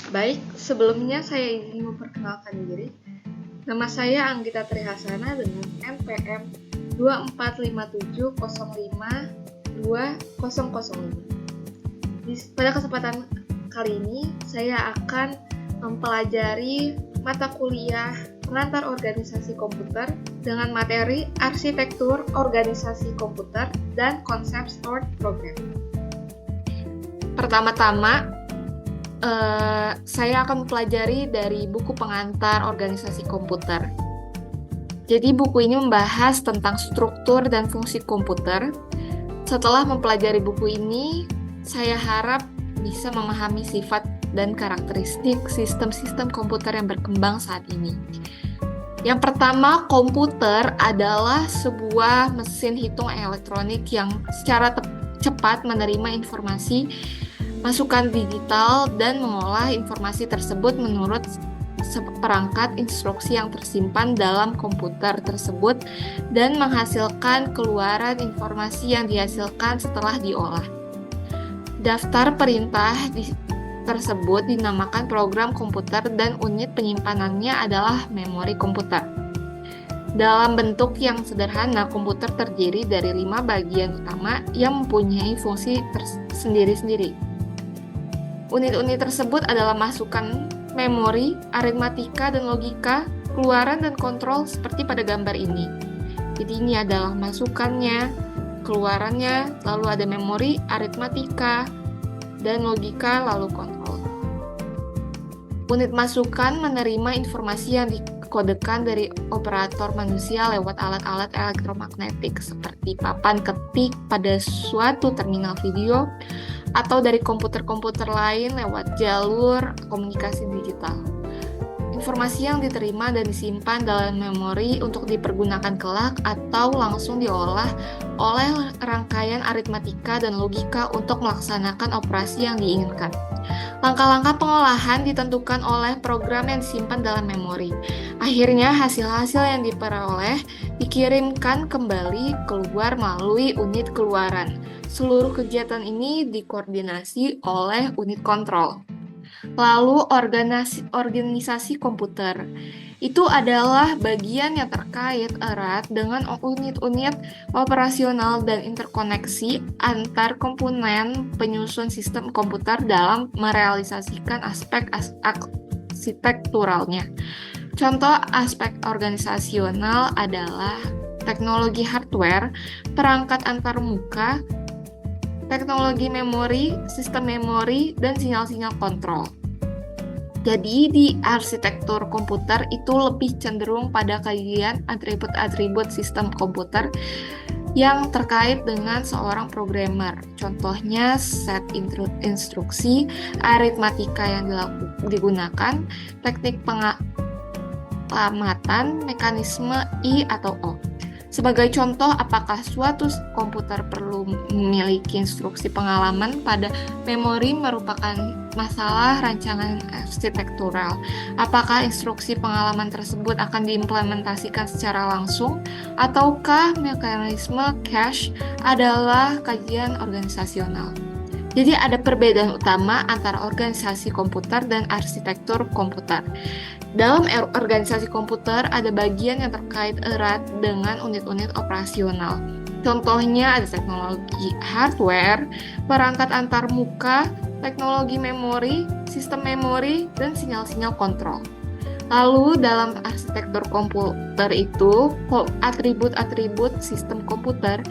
Baik, sebelumnya saya ingin memperkenalkan diri. Nama saya Anggita Trihasana dengan NPM 2457052005. Pada kesempatan kali ini, saya akan mempelajari mata kuliah pengantar organisasi komputer dengan materi arsitektur organisasi komputer dan konsep stored program. Pertama-tama, saya akan mempelajari dari buku pengantar organisasi komputer. Jadi buku ini membahas tentang struktur dan fungsi komputer. Setelah mempelajari buku ini, saya harap bisa memahami sifat dan karakteristik sistem-sistem komputer yang berkembang saat ini. Yang pertama, komputer adalah sebuah mesin hitung elektronik yang secara cepat menerima informasi masukan digital dan mengolah informasi tersebut menurut seperangkat instruksi yang tersimpan dalam komputer tersebut dan menghasilkan keluaran informasi yang dihasilkan setelah diolah. Daftar perintah tersebut dinamakan program komputer dan unit penyimpanannya adalah memori komputer. Dalam bentuk yang sederhana, komputer terdiri dari 5 bagian utama yang mempunyai fungsi sendiri-sendiri. Unit-unit tersebut adalah masukan memori, aritmatika dan logika, keluaran dan kontrol seperti pada gambar ini. Jadi ini adalah masukannya, keluarannya, lalu ada memori, aritmatika, dan logika, lalu kontrol. Unit masukan menerima informasi yang dikodekan dari operator manusia lewat alat-alat elektromagnetik seperti papan ketik pada suatu terminal video, atau dari komputer-komputer lain lewat jalur komunikasi digital. Informasi yang diterima dan disimpan dalam memori untuk dipergunakan kelak atau langsung diolah oleh rangkaian aritmatika dan logika untuk melaksanakan operasi yang diinginkan. Langkah-langkah pengolahan ditentukan oleh program yang disimpan dalam memori. Akhirnya hasil-hasil yang diperoleh dikirimkan kembali keluar melalui unit keluaran. Seluruh kegiatan ini dikoordinasi oleh unit kontrol. Lalu organisasi komputer itu adalah bagian yang terkait erat dengan unit-unit operasional dan interkoneksi antar komponen penyusun sistem komputer dalam merealisasikan aspek arsitekturalnya. Contoh aspek organisasional adalah teknologi hardware, perangkat antarmuka, teknologi memori, sistem memori, dan sinyal-sinyal kontrol. Jadi di arsitektur komputer itu lebih cenderung pada kajian atribut-atribut sistem komputer yang terkait dengan seorang programmer. Contohnya set instruksi, aritmatika yang digunakan, teknik pengamatan, mekanisme I atau O. Sebagai contoh, apakah suatu komputer perlu memiliki instruksi pengalaman pada memori merupakan masalah rancangan arsitektural. Apakah instruksi pengalaman tersebut akan diimplementasikan secara langsung, ataukah mekanisme cache adalah kajian organisasional. Jadi ada perbedaan utama antara organisasi komputer dan arsitektur komputer. Dalam organisasi komputer ada bagian yang terkait erat dengan unit-unit operasional. Contohnya ada teknologi hardware, perangkat antarmuka, teknologi memori, sistem memori, dan sinyal-sinyal kontrol. Lalu dalam arsitektur komputer itu atribut-atribut sistem komputer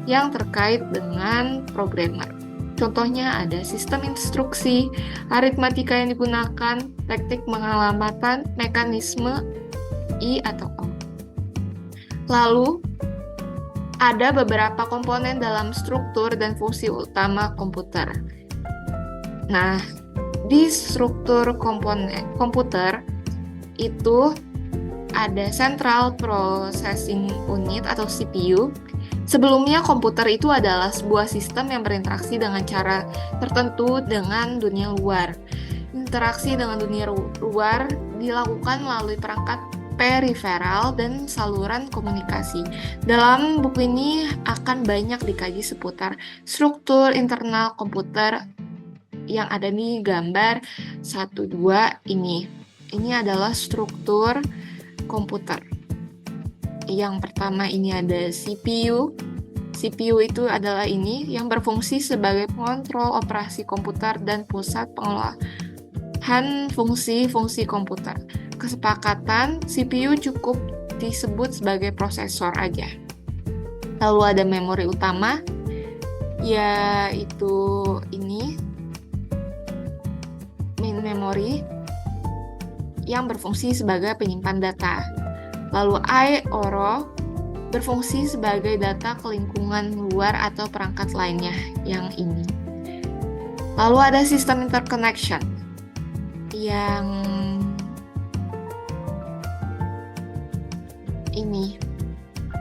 yang terkait dengan programmer. Contohnya ada sistem instruksi, aritmatika yang digunakan, teknik pengamatan, mekanisme I atau O. Lalu ada beberapa komponen dalam struktur dan fungsi utama komputer. Nah, di struktur komputer itu ada Central Processing Unit atau CPU. Sebelumnya komputer itu adalah sebuah sistem yang berinteraksi dengan cara tertentu dengan dunia luar. Interaksi dengan dunia luar dilakukan melalui perangkat periferal dan saluran komunikasi. Dalam buku ini akan banyak dikaji seputar struktur internal komputer yang ada di gambar 1-2 ini. Ini adalah struktur komputer. Yang pertama ini ada CPU. CPU itu adalah ini yang berfungsi sebagai pengontrol operasi komputer dan pusat pengolahan fungsi-fungsi komputer. Kesepakatan CPU cukup disebut sebagai prosesor aja. Lalu ada memori utama, yaitu ini main memory yang berfungsi sebagai penyimpan data. Lalu I/O berfungsi sebagai data ke lingkungan luar atau perangkat lainnya yang ini. Lalu ada sistem interconnection yang ini.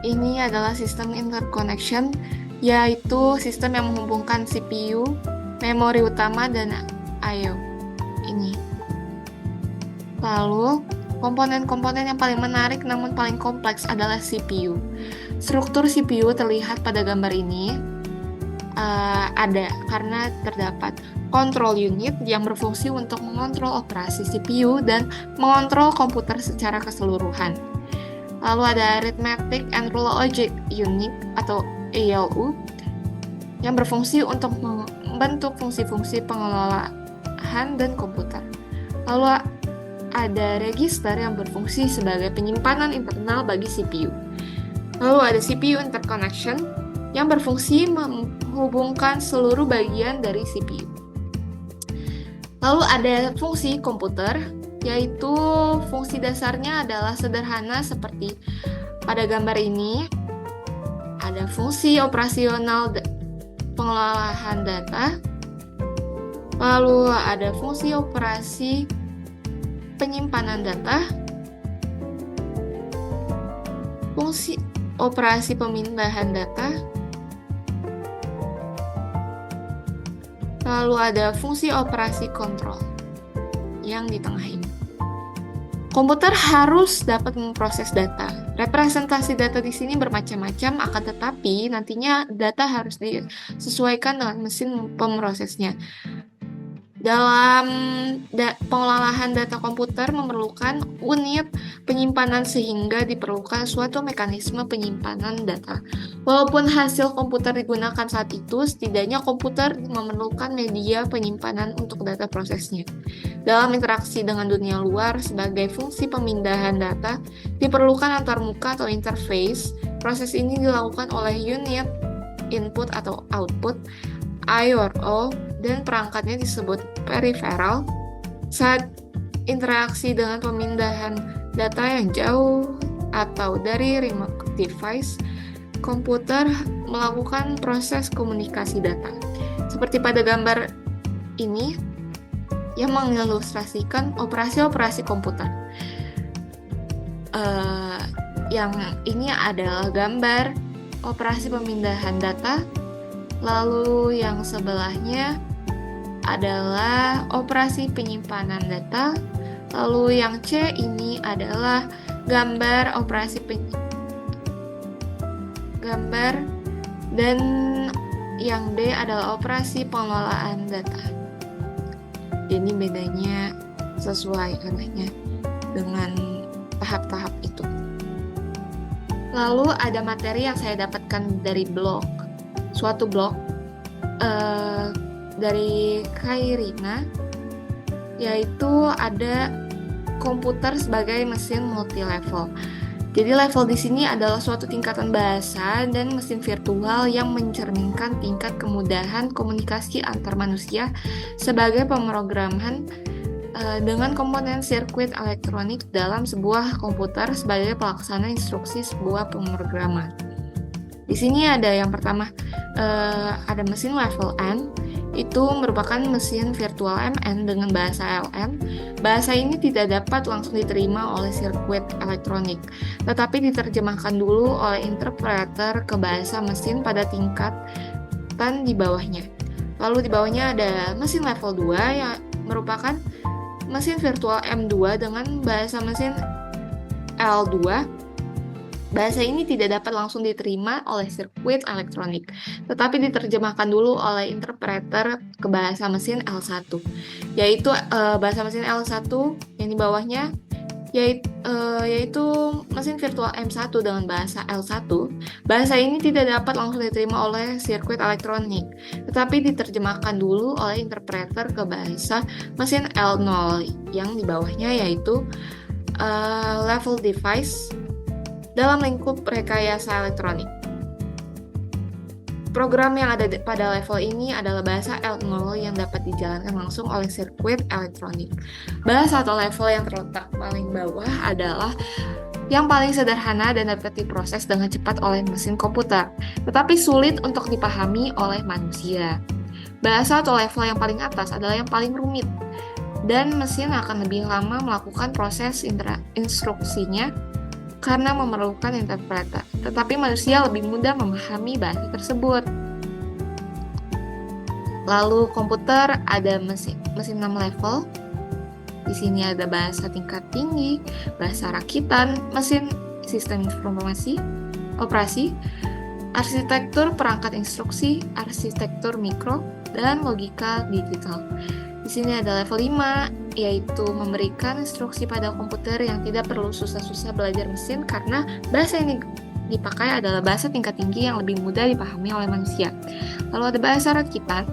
Ini adalah sistem interconnection, yaitu sistem yang menghubungkan CPU, memori utama, dan I/O. Ini. Lalu, komponen-komponen yang paling menarik namun paling kompleks adalah CPU. Struktur CPU terlihat pada gambar ini ada karena terdapat control unit yang berfungsi untuk mengontrol operasi CPU dan mengontrol komputer secara keseluruhan. Lalu ada Arithmetic and Logic Unit atau ALU yang berfungsi untuk membentuk fungsi-fungsi pengelolaan dan komputer. Lalu ada register yang berfungsi sebagai penyimpanan internal bagi CPU. Lalu ada CPU interconnection yang berfungsi menghubungkan seluruh bagian dari CPU. Lalu ada fungsi komputer, yaitu fungsi dasarnya adalah sederhana seperti pada gambar ini. Ada fungsi operasional pengelolaan data, lalu ada fungsi operasi penyimpanan data, fungsi operasi pemindahan data, lalu ada fungsi operasi kontrol yang di tengah ini. Komputer harus dapat memproses data. Representasi data di sini bermacam-macam, akan tetapi nantinya data harus disesuaikan dengan mesin pemrosesnya. Dalam pengolahan data komputer memerlukan unit penyimpanan sehingga diperlukan suatu mekanisme penyimpanan data. Walaupun hasil komputer digunakan saat itu, setidaknya komputer memerlukan media penyimpanan untuk data prosesnya. Dalam interaksi dengan dunia luar sebagai fungsi pemindahan data, diperlukan antarmuka atau interface. Proses ini dilakukan oleh unit input atau output, I/O, dan perangkatnya disebut peripheral. Saat interaksi dengan pemindahan data yang jauh atau dari remote device, komputer melakukan proses komunikasi data. Seperti pada gambar ini, yang mengilustrasikan operasi-operasi komputer. Yang ini adalah gambar operasi pemindahan data. Lalu yang sebelahnya adalah operasi penyimpanan data. Lalu yang C ini adalah gambar operasi gambar, dan yang D adalah operasi pengelolaan data. Ini bedanya sesuai arahnya dengan tahap-tahap itu. Lalu ada materi yang saya dapatkan dari suatu blog dari Kairina, yaitu ada komputer sebagai mesin multi-level. Jadi level di sini adalah suatu tingkatan bahasa dan mesin virtual yang mencerminkan tingkat kemudahan komunikasi antar manusia sebagai pemrograman dengan komponen sirkuit elektronik dalam sebuah komputer sebagai pelaksana instruksi sebuah pemrograman. Di sini ada yang pertama, ada mesin level N, itu merupakan mesin virtual MN dengan bahasa LN. Bahasa ini tidak dapat langsung diterima oleh sirkuit elektronik, tetapi diterjemahkan dulu oleh interpreter ke bahasa mesin pada tingkatan di bawahnya. Lalu di bawahnya ada mesin level 2 yang merupakan mesin virtual M2 dengan bahasa mesin L2. Bahasa ini tidak dapat langsung diterima oleh sirkuit elektronik, tetapi diterjemahkan dulu oleh interpreter ke bahasa mesin L1, yaitu bahasa mesin L1 yang di bawahnya yaitu mesin virtual M1 dengan bahasa L1. Bahasa ini tidak dapat langsung diterima oleh sirkuit elektronik, tetapi diterjemahkan dulu oleh interpreter ke bahasa mesin L0 yang di bawahnya, yaitu level device dalam lingkup rekayasa elektronik. Program yang ada pada level ini adalah bahasa L0 yang dapat dijalankan langsung oleh sirkuit elektronik. Bahasa atau level yang terletak paling bawah adalah yang paling sederhana dan dapat diproses dengan cepat oleh mesin komputer, tetapi sulit untuk dipahami oleh manusia. Bahasa atau level yang paling atas adalah yang paling rumit, dan mesin akan lebih lama melakukan proses instruksinya karena memerlukan interpreter, tetapi manusia lebih mudah memahami bahasa tersebut. Lalu komputer ada mesin 6 level. Di sini ada bahasa tingkat tinggi, bahasa rakitan, mesin sistem informasi, operasi, arsitektur perangkat instruksi, arsitektur mikro, dan logika digital. Di sini ada level 5, yaitu memberikan instruksi pada komputer yang tidak perlu susah-susah belajar mesin karena bahasa yang dipakai adalah bahasa tingkat tinggi yang lebih mudah dipahami oleh manusia. Lalu ada bahasa rakitan.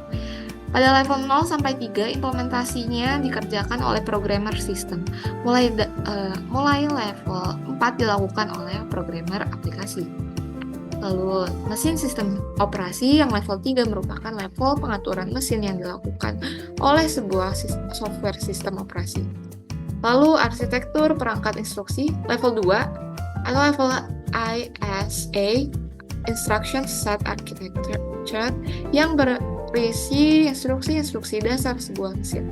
Pada level 0 sampai 3, implementasinya dikerjakan oleh programmer sistem. Mulai level 4 dilakukan oleh programmer aplikasi. Lalu mesin sistem operasi yang level 3 merupakan level pengaturan mesin yang dilakukan oleh sebuah software sistem operasi. Lalu arsitektur perangkat instruksi level 2 atau level ISA, Instruction Set Architecture, yang berisi instruksi-instruksi dasar sebuah mesin.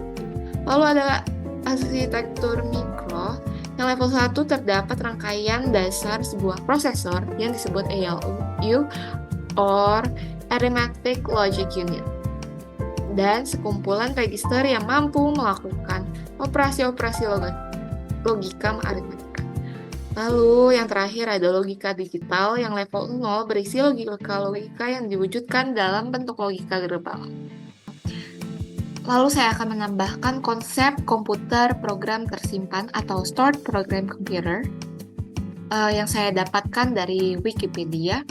Lalu ada arsitektur mikro. Yang level 1 terdapat rangkaian dasar sebuah prosesor yang disebut ALU or Arithmetic Logic Unit, dan sekumpulan register yang mampu melakukan operasi-operasi logika aritmetika. Lalu yang terakhir ada logika digital yang level 0 berisi logika-logika yang diwujudkan dalam bentuk logika verbal. Lalu saya akan menambahkan konsep komputer program tersimpan atau stored program computer yang saya dapatkan dari Wikipedia.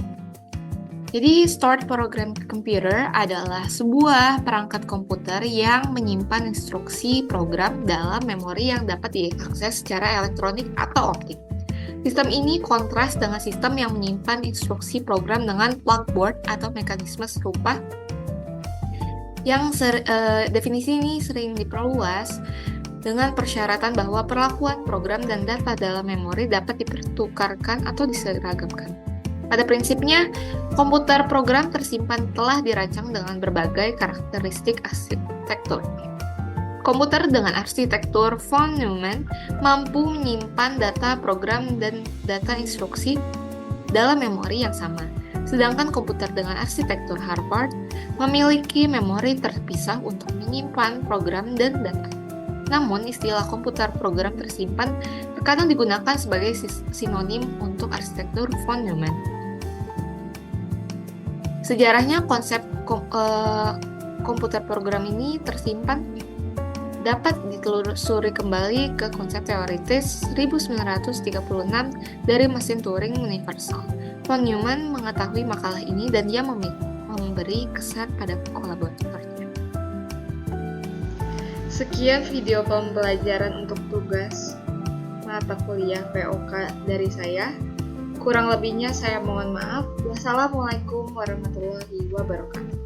Jadi stored program computer adalah sebuah perangkat komputer yang menyimpan instruksi program dalam memori yang dapat diakses secara elektronik atau optik. Sistem ini kontras dengan sistem yang menyimpan instruksi program dengan plugboard atau mekanisme serupa, yang definisi ini sering diperluas dengan persyaratan bahwa perlakuan program dan data dalam memori dapat dipertukarkan atau diseragamkan. Pada prinsipnya, komputer program tersimpan telah dirancang dengan berbagai karakteristik arsitektur. Komputer dengan arsitektur von Neumann mampu menyimpan data program dan data instruksi dalam memori yang sama. Sedangkan komputer dengan arsitektur Harvard memiliki memori terpisah untuk menyimpan program dan data. Namun, istilah komputer program tersimpan terkadang digunakan sebagai sinonim untuk arsitektur von Neumann. Sejarahnya, konsep komputer program ini tersimpan dapat ditelusuri kembali ke konsep teoritis 1936 dari mesin Turing universal. Von Neumann mengetahui makalah ini dan dia memberi kesan pada kolaboratornya. Sekian video pembelajaran untuk tugas mata kuliah POK dari saya. Kurang lebihnya saya mohon maaf. Wassalamualaikum warahmatullahi wabarakatuh.